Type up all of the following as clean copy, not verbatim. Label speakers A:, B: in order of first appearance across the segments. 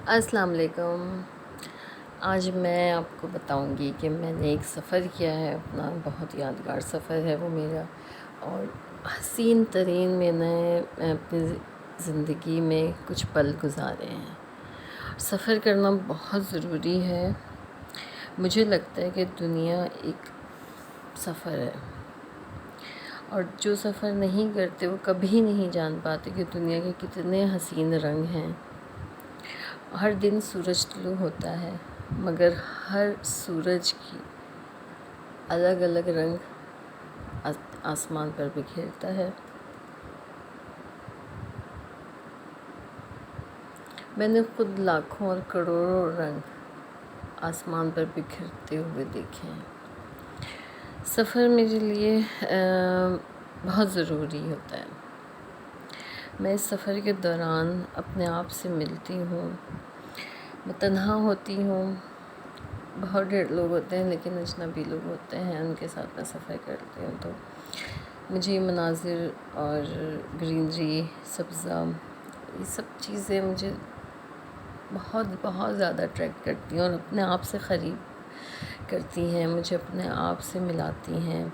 A: السلام علیکم۔ آج میں آپ کو بتاؤں گی کہ میں نے ایک سفر کیا ہے اپنا، بہت یادگار سفر ہے وہ میرا، اور حسین ترین میں نے اپنی زندگی میں کچھ پل گزارے ہیں۔ سفر کرنا بہت ضروری ہے۔ مجھے لگتا ہے کہ دنیا ایک سفر ہے، اور جو سفر نہیں کرتے وہ کبھی نہیں جان پاتے کہ دنیا کے کتنے حسین رنگ ہیں۔ ہر دن سورج طلوع ہوتا ہے، مگر ہر سورج کی الگ الگ رنگ آسمان پر بکھیرتا ہے۔ میں نے خود لاکھوں اور کروڑوں رنگ آسمان پر بکھرتے ہوئے دیکھے ہیں۔ سفر میرے لیے بہت ضروری ہوتا ہے۔ میں اس سفر کے دوران اپنے آپ سے ملتی ہوں، میں تنہا ہوتی ہوں۔ بہت ڈھیر لوگ ہوتے ہیں لیکن اجنبی لوگ ہوتے ہیں، ان کے ساتھ میں سفر کرتی ہوں تو مجھے یہ مناظر اور گرینری، سبزہ، یہ سب چیزیں مجھے بہت بہت زیادہ اٹریکٹ کرتی ہیں اور اپنے آپ سے قریب کرتی ہیں، مجھے اپنے آپ سے ملاتی ہیں۔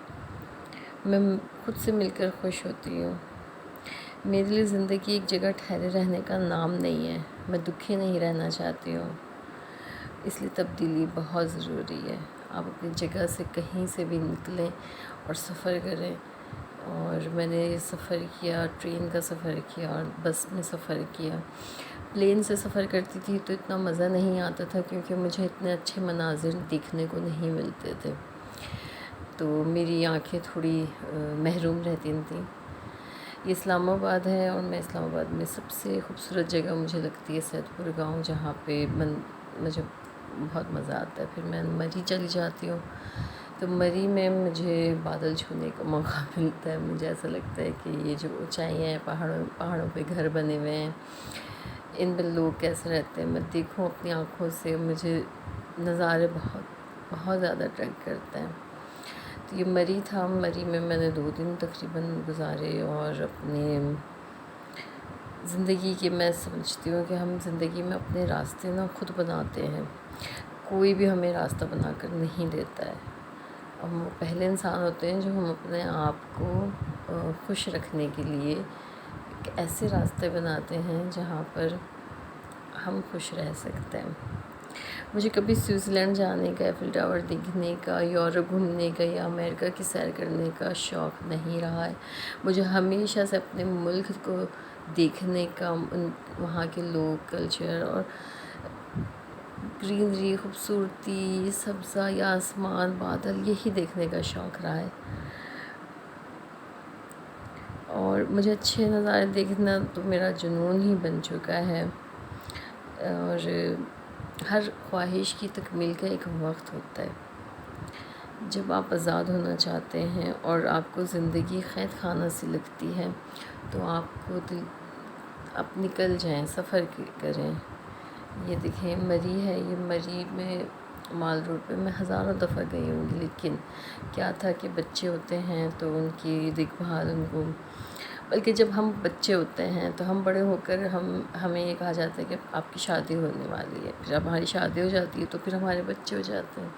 A: میں خود سے مل کر خوش ہوتی ہوں۔ میرے لیے زندگی ایک جگہ ٹھہرے رہنے کا نام نہیں ہے، میں دکھی نہیں رہنا چاہتی ہوں، اس لیے تبدیلی بہت ضروری ہے۔ آپ اپنی جگہ سے کہیں سے بھی نکلیں اور سفر کریں۔ اور میں نے یہ سفر کیا، ٹرین کا سفر کیا اور بس میں سفر کیا۔ پلین سے سفر کرتی تھی تو اتنا مزہ نہیں آتا تھا کیونکہ مجھے اتنے اچھے مناظر دیکھنے کو نہیں ملتے تھے، تو میری آنکھیں تھوڑی محروم رہتی تھیں۔ یہ اسلام آباد ہے اور میں اسلام آباد میں سب سے خوبصورت جگہ مجھے لگتی ہے سید پور گاؤں، جہاں پہ مجھے بہت مزہ آتا ہے۔ پھر میں مری چلی جاتی ہوں تو مری میں مجھے بادل چھونے کا موقع ملتا ہے۔ مجھے ایسا لگتا ہے کہ یہ جو اونچائیاں ہیں، پہاڑوں پہ گھر بنے ہوئے ہیں، ان پہ لوگ کیسے رہتے ہیں، میں دیکھوں اپنی آنکھوں سے، مجھے نظارے بہت بہت زیادہ اٹریکٹ کرتے ہیں۔ تو یہ مری تھا، مری میں میں نے 2 دن تقریباً گزارے، اور اپنے زندگی کے، میں سمجھتی ہوں کہ ہم زندگی میں اپنے راستے خود بناتے ہیں، کوئی بھی ہمیں راستہ بنا کر نہیں دیتا ہے۔ ہم وہ پہلے انسان ہوتے ہیں جو ہم اپنے آپ کو خوش رکھنے کے لیے ایک ایسے راستے بناتے ہیں جہاں پر ہم خوش رہ سکتے ہیں۔ مجھے کبھی سوئٹزرلینڈ جانے کا، ایفل ٹاور دیکھنے کا، یورپ گھومنے کا یا امریکہ کی سیر کرنے کا شوق نہیں رہا ہے۔ مجھے ہمیشہ سے اپنے ملک کو دیکھنے کا، وہاں کے لوگ، کلچر اور گرینری، خوبصورتی، سبزہ یا آسمان، بادل، یہی دیکھنے کا شوق رہا ہے۔ اور مجھے اچھے نظارے دیکھنا تو میرا جنون ہی بن چکا ہے، اور ہر خواہش کی تکمیل کا ایک وقت ہوتا ہے۔ جب آپ آزاد ہونا چاہتے ہیں اور آپ کو زندگی قید خانہ سی لگتی ہے تو آپ نکل جائیں، سفر کریں۔ یہ دیکھیں مری ہے، یہ مری میں مال روڈ پہ میں ہزاروں دفعہ گئی ہوں گی، لیکن کیا تھا کہ بچے ہوتے ہیں تو ان کی دیکھ بھال، ان کو، بلکہ جب ہم بچے ہوتے ہیں تو ہم بڑے ہو کر ہمیں یہ کہا جاتا ہے کہ آپ کی شادی ہونے والی ہے، پھر اب ہماری شادی ہو جاتی ہے تو پھر ہمارے بچے ہو جاتے ہیں،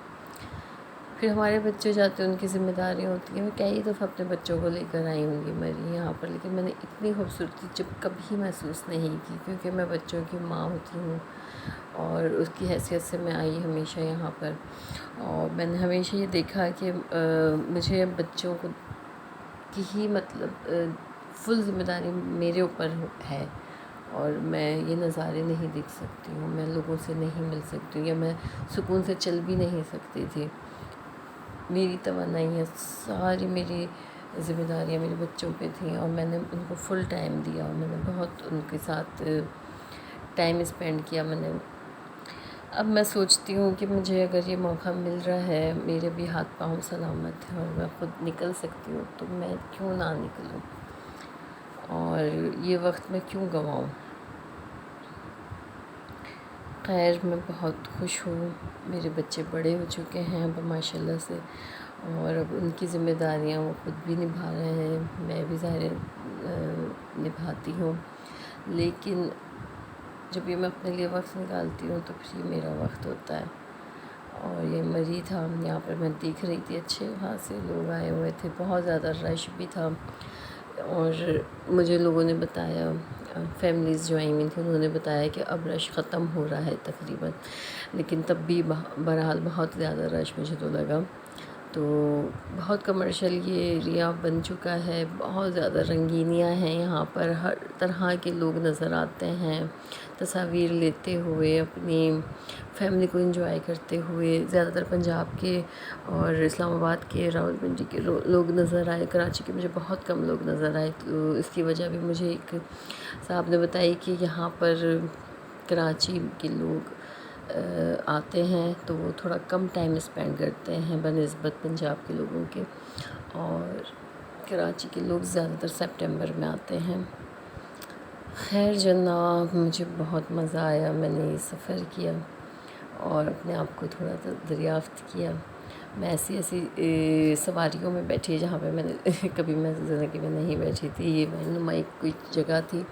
A: پھر ہمارے بچے ہو جاتے ہیں، ان کی ذمہ داری ہوتی ہے۔ میں کئی دفعہ اپنے بچوں کو لے کر آئی ہوں گی مری یہاں پر، لیکن میں نے اتنی خوبصورتی جب کبھی محسوس نہیں کی، کیونکہ میں بچوں کی ماں ہوتی ہوں اور اس کی حیثیت سے میں آئی ہمیشہ یہاں پر، اور میں نے ہمیشہ یہ دیکھا کہ مجھے بچوں کو کی ہی مطلب فل ذمہ داری میرے اوپر ہے، اور میں یہ نظارے نہیں دیکھ سکتی ہوں، میں لوگوں سے نہیں مل سکتی ہوں، یا میں سکون سے چل بھی نہیں سکتی تھی۔ میری توانائیاں ساری، میری ذمہ داریاں میرے بچوں پہ تھیں، اور میں نے ان کو فل ٹائم دیا، اور میں نے بہت ان کے ساتھ ٹائم اسپینڈ کیا۔ اب میں سوچتی ہوں کہ مجھے اگر یہ موقع مل رہا ہے، میرے بھی ہاتھ پاؤں سلامت ہیں اور میں خود نکل سکتی ہوں، تو میں کیوں نہ نکلوں، اور یہ وقت میں کیوں گنواؤں۔ خیر، میں بہت خوش ہوں، میرے بچے بڑے ہو چکے ہیں اب ماشاء اللہ سے، اور اب ان کی ذمہ داریاں وہ خود بھی نبھا رہے ہیں، میں بھی ظاہر نبھاتی ہوں، لیکن جب یہ میں اپنے لیے وقت نکالتی ہوں تو پھر یہ میرا وقت ہوتا ہے. اور یہ مری تھا یہاں پر، میں دیکھ رہی تھی اچھے خاصے لوگ آئے ہوئے تھے، بہت زیادہ رش بھی تھا. اور مجھے لوگوں نے بتایا، فیملیز جو آئی ہوئی تھیں انہوں نے بتایا کہ اب رش ختم ہو رہا ہے تقریباً، لیکن تب بھی بہرحال بہت زیادہ رش مجھے تو لگا. تو بہت کمرشل یہ ایریا بن چکا ہے، بہت زیادہ رنگینیاں ہیں یہاں پر، ہر طرح کے لوگ نظر آتے ہیں تصاویر لیتے ہوئے، اپنی فیملی کو انجوائے کرتے ہوئے. زیادہ تر پنجاب کے اور اسلام آباد کے، راولپنڈی کے لوگ نظر آئے. کراچی کے مجھے بہت کم لوگ نظر آئے، تو اس کی وجہ بھی مجھے ایک صاحب نے بتائی کہ یہاں پر کراچی کے لوگ آتے ہیں تو وہ تھوڑا کم ٹائم اسپینڈ کرتے ہیں بنسبت پنجاب کے لوگوں کے، اور کراچی کے لوگ زیادہ تر سپٹمبر میں آتے ہیں. خیر جناب، مجھے بہت مزہ آیا، میں نے یہ سفر کیا اور اپنے آپ کو تھوڑا دریافت کیا. میں ایسی سواریوں میں بیٹھی جہاں پہ میں نے کبھی میں زندگی میں نہیں بیٹھی تھی. یہ معلوم کوئی جگہ تھی،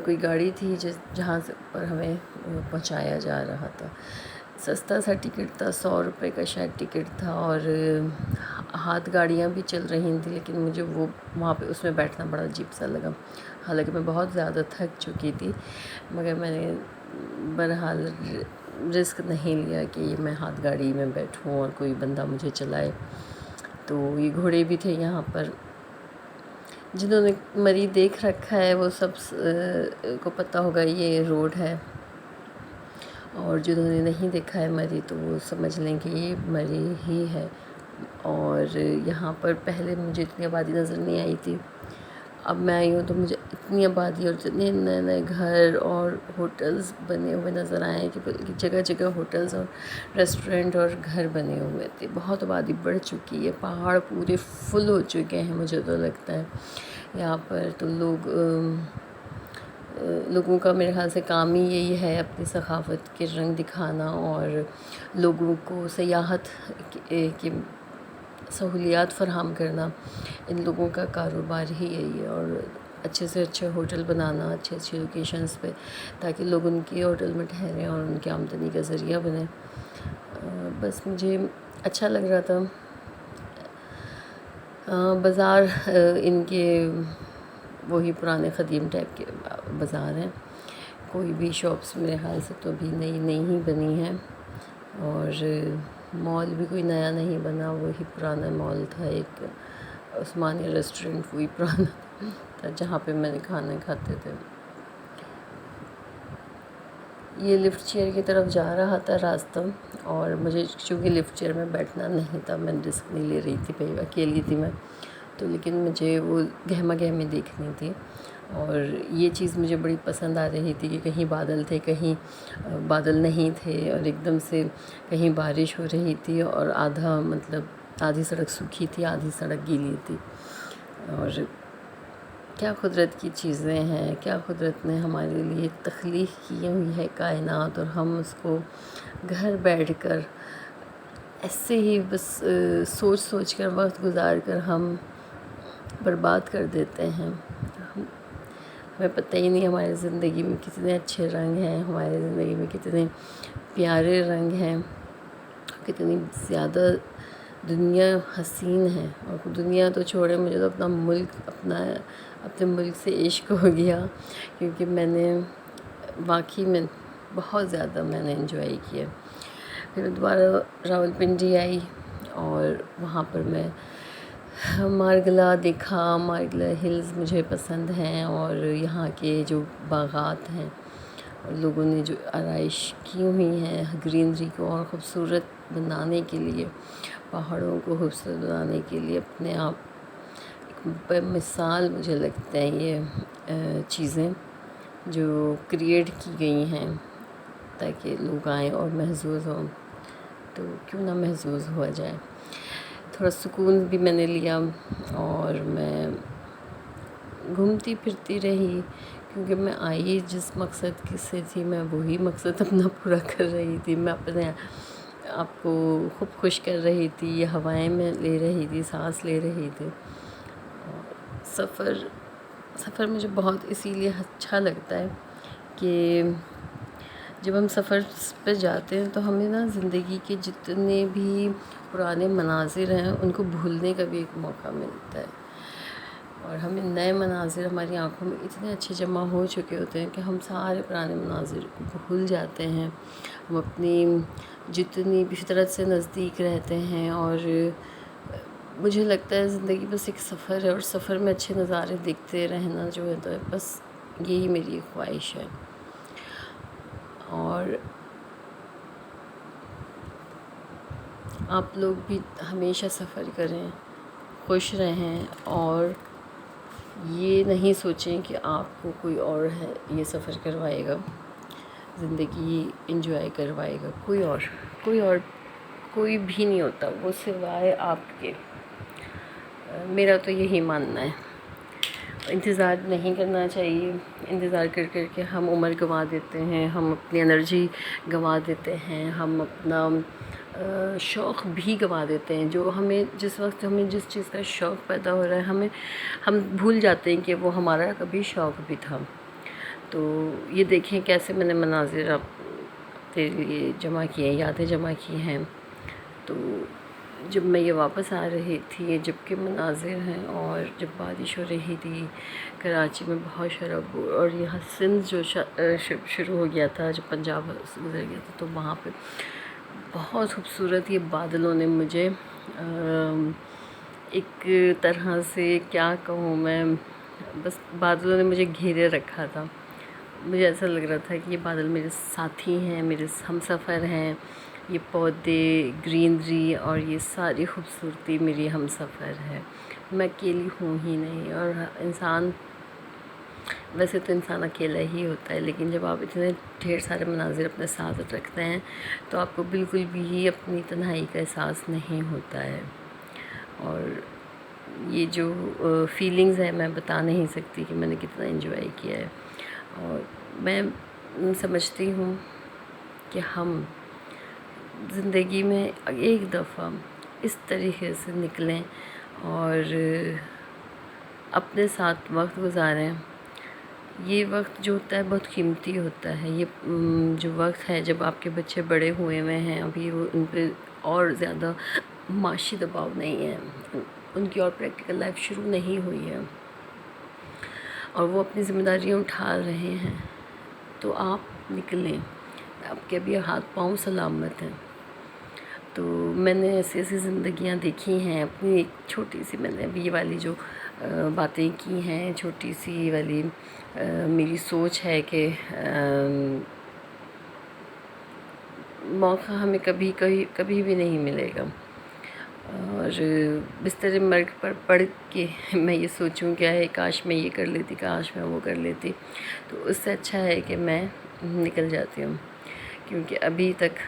A: کوئی گاڑی تھی جہاں سے پر ہمیں پہنچایا جا رہا تھا. سستا سا ٹکٹ تھا، 100 روپے کا شاید ٹکٹ تھا، اور ہاتھ گاڑیاں بھی چل رہی تھیں، لیکن مجھے وہ وہاں پہ اس میں بیٹھنا بڑا عجیب سا لگا. حالانکہ میں بہت زیادہ تھک چکی تھی، مگر میں نے بہرحال رسک نہیں لیا کہ میں ہاتھ گاڑی میں بیٹھوں اور کوئی بندہ مجھے چلائے. تو یہ گھوڑے بھی تھے یہاں پر. جنہوں نے مری دیکھ رکھا ہے وہ سب کو پتہ ہوگا یہ روڈ ہے، اور جنہوں نے نہیں دیکھا ہے مری تو وہ سمجھ لیں کہ یہ مری ہی ہے. اور یہاں پر پہلے مجھے اتنی آبادی نظر نہیں آئی تھی، اب میں آئی ہوں تو مجھے اتنی آبادی اور اتنے نئے نئے گھر اور ہوٹلز بنے ہوئے نظر آئے ہیں کہ جگہ جگہ ہوٹلز اور ریسٹورنٹ اور گھر بنے ہوئے تھے. بہت آبادی بڑھ چکی ہے، پہاڑ پورے فل ہو چکے ہیں مجھے تو لگتا ہے یہاں پر. تو لوگوں کا میرے خیال سے کام ہی یہی ہے، اپنی ثقافت کے رنگ دکھانا اور لوگوں کو سیاحت کی سہولیات فراہم کرنا. ان لوگوں کا کاروبار ہی یہی ہے، اور اچھے سے اچھے ہوٹل بنانا اچھے اچھے لوکیشنز پہ، تاکہ لوگ ان کی ہوٹل میں ٹھہریں اور ان کی آمدنی کا ذریعہ بنے. بس مجھے اچھا لگ رہا تھا. بازار ان کے وہی پرانے قدیم ٹائپ کے بازار ہیں، کوئی بھی شاپس میرے خیال سے تو ابھی نئی نئی ہی بنی ہیں، اور مال بھی کوئی نیا نہیں بنا، وہی پرانا مال تھا. ایک عثمانی ریسٹورنٹ وہی پرانا تھا جہاں پہ میں نے کھانا کھاتے تھے. یہ لفٹ چیئر کی طرف جا رہا تھا راستہ، اور مجھے چونکہ لفٹ چیئر میں بیٹھنا نہیں تھا، میں رسک نہیں لے رہی تھی، بھائی اکیلی تھی میں تو، لیکن مجھے وہ گہما گہمی دیکھنی تھی. اور یہ چیز مجھے بڑی پسند آ رہی تھی کہ کہیں بادل تھے، کہیں بادل نہیں تھے، اور ایک دم سے کہیں بارش ہو رہی تھی، اور آدھی سڑک سوکھی تھی، آدھی سڑک گیلی تھی. اور کیا قدرت کی چیزیں ہیں، کیا قدرت نے ہمارے لیے تخلیق کی ہوئی ہے کائنات، اور ہم اس کو گھر بیٹھ کر ایسے ہی بس سوچ سوچ کر وقت گزار کر ہم برباد کر دیتے ہیں. ہمیں پتہ ہی نہیں ہماری زندگی میں کتنے اچھے رنگ ہیں، ہماری زندگی میں کتنے پیارے رنگ ہیں، کتنی زیادہ دنیا حسین ہے. اور دنیا تو چھوڑے، مجھے تو اپنے ملک سے عشق ہو گیا، کیونکہ میں نے واقعی میں بہت زیادہ میں نے انجوائے کیا. پھر دوبارہ راولپنڈی آئی، اور وہاں پر میں مارگلا دیکھا. مارگلا ہلز مجھے پسند ہیں، اور یہاں کے جو باغات ہیں اور لوگوں نے جو آرائش کی ہوئی ہیں گرینری کو اور خوبصورت بنانے کے لیے، پہاڑوں کو خوبصورت بنانے کے لیے، اپنے آپ ایک مثال مجھے لگتا ہے یہ چیزیں جو کریٹ کی گئی ہیں تاکہ لوگ آئیں اور محظوظ ہوں. تو کیوں نہ محظوظ ہوا جائے. تھوڑا سکون بھی میں نے لیا، اور میں گھومتی پھرتی رہی، کیونکہ میں آئی جس مقصد سے تھی میں وہی مقصد اپنا پورا کر رہی تھی. میں اپنے آپ کو خوب خوش کر رہی تھی، یہ ہوائیں میں لے رہی تھی، سانس لے رہی تھی. سفر مجھے بہت اسی لیے اچھا لگتا ہے کہ جب ہم سفر پہ جاتے ہیں تو ہمیں نا زندگی کے جتنے بھی پرانے مناظر ہیں ان کو بھولنے کا بھی ایک موقع ملتا ہے، اور ہمیں نئے مناظر ہماری آنکھوں میں اتنے اچھے جمع ہو چکے ہوتے ہیں کہ ہم سارے پرانے مناظر کو بھول جاتے ہیں. ہم اپنی جتنی بھی فطرت سے نزدیک رہتے ہیں، اور مجھے لگتا ہے زندگی بس ایک سفر ہے، اور سفر میں اچھے نظارے دیکھتے رہنا جو ہے تو بس یہی میری خواہش ہے. اور آپ لوگ بھی ہمیشہ سفر کریں، خوش رہیں، اور یہ نہیں سوچیں کہ آپ کو کوئی اور ہے یہ سفر کروائے گا، زندگی انجوائے کروائے گا، کوئی بھی نہیں ہوتا وہ سوائے آپ کے. میرا تو یہی ماننا ہے. انتظار نہیں کرنا چاہیے. انتظار کر کر کے ہم عمر گنوا دیتے ہیں، ہم اپنی انرجی گنوا دیتے ہیں، ہم اپنا شوق بھی گنوا دیتے ہیں. جو ہمیں جس وقت ہمیں جس چیز کا شوق پیدا ہو رہا ہے ہم بھول جاتے ہیں کہ وہ ہمارا کبھی شوق بھی تھا. تو یہ دیکھیں کیسے میں نے مناظر آپ کے لیے جمع کیے ہیں، یادیں جمع کی ہیں. تو جب میں یہ واپس آ رہی تھی، جب کہ مناظر ہیں، اور جب بارش ہو رہی تھی، کراچی میں بہت شراب، اور یہاں سندھ جو شروع ہو گیا تھا، جب پنجاب گزر گیا تھا، تو وہاں پہ بہت خوبصورت یہ بادلوں نے مجھے ایک طرح سے کیا کہوں میں، بس بادلوں نے مجھے گھیرے رکھا تھا. مجھے ایسا لگ رہا تھا کہ یہ بادل میرے ساتھی ہیں، میرے ہم سفر ہیں. یہ پودے، گرینری اور یہ ساری خوبصورتی میری ہم سفر ہے. میں اکیلی ہوں ہی نہیں. اور ویسے تو انسان اکیلا ہی ہوتا ہے، لیکن جب آپ اتنے ڈھیر سارے مناظر اپنے ساتھ رکھتے ہیں تو آپ کو بالکل بھی اپنی تنہائی کا احساس نہیں ہوتا ہے. اور یہ جو فیلنگز ہیں میں بتا نہیں سکتی کہ میں نے کتنا انجوائے کیا ہے. اور میں سمجھتی ہوں کہ ہم زندگی میں ایک دفعہ اس طریقے سے نکلیں اور اپنے ساتھ وقت گزاریں. یہ وقت جو ہوتا ہے بہت قیمتی ہوتا ہے. یہ جو وقت ہے جب آپ کے بچے بڑے ہوئے ہیں، ابھی وہ ان پہ اور زیادہ معاشی دباؤ نہیں ہے، ان کی اور پریکٹیکل لائف شروع نہیں ہوئی ہے، اور وہ اپنی ذمہ داریاں اٹھا رہے ہیں. تو آپ نکلیں، آپ کے ابھی ہاتھ پاؤں سلامت ہیں. تو میں نے ایسی زندگیاں دیکھی ہیں اپنی. ایک چھوٹی سی میں نے ابھی یہ والی جو باتیں کی ہیں، چھوٹی سی والی میری سوچ ہے کہ موقع ہمیں کبھی بھی نہیں ملے گا. اور بستر مرگ پر پڑھ کے میں یہ سوچوں کیا ہے، کاش میں یہ کر لیتی، کاش میں وہ کر لیتی. تو اس سے اچھا ہے کہ میں نکل جاتی ہوں، کیونکہ ابھی تک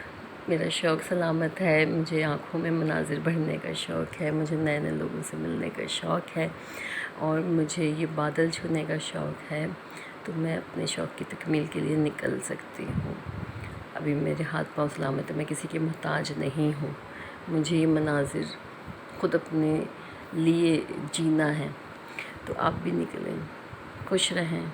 A: میرا شوق سلامت ہے. مجھے آنکھوں میں مناظر بڑھنے کا شوق ہے، مجھے نئے نئے لوگوں سے ملنے کا شوق ہے، اور مجھے یہ بادل چھونے کا شوق ہے. تو میں اپنے شوق کی تکمیل کے لیے نکل سکتی ہوں. ابھی میرے ہاتھ پاؤں سلامت ہے، میں کسی کی محتاج نہیں ہوں. مجھے یہ مناظر خود اپنے لیے جینا ہے. تو آپ بھی نکلیں، خوش رہیں.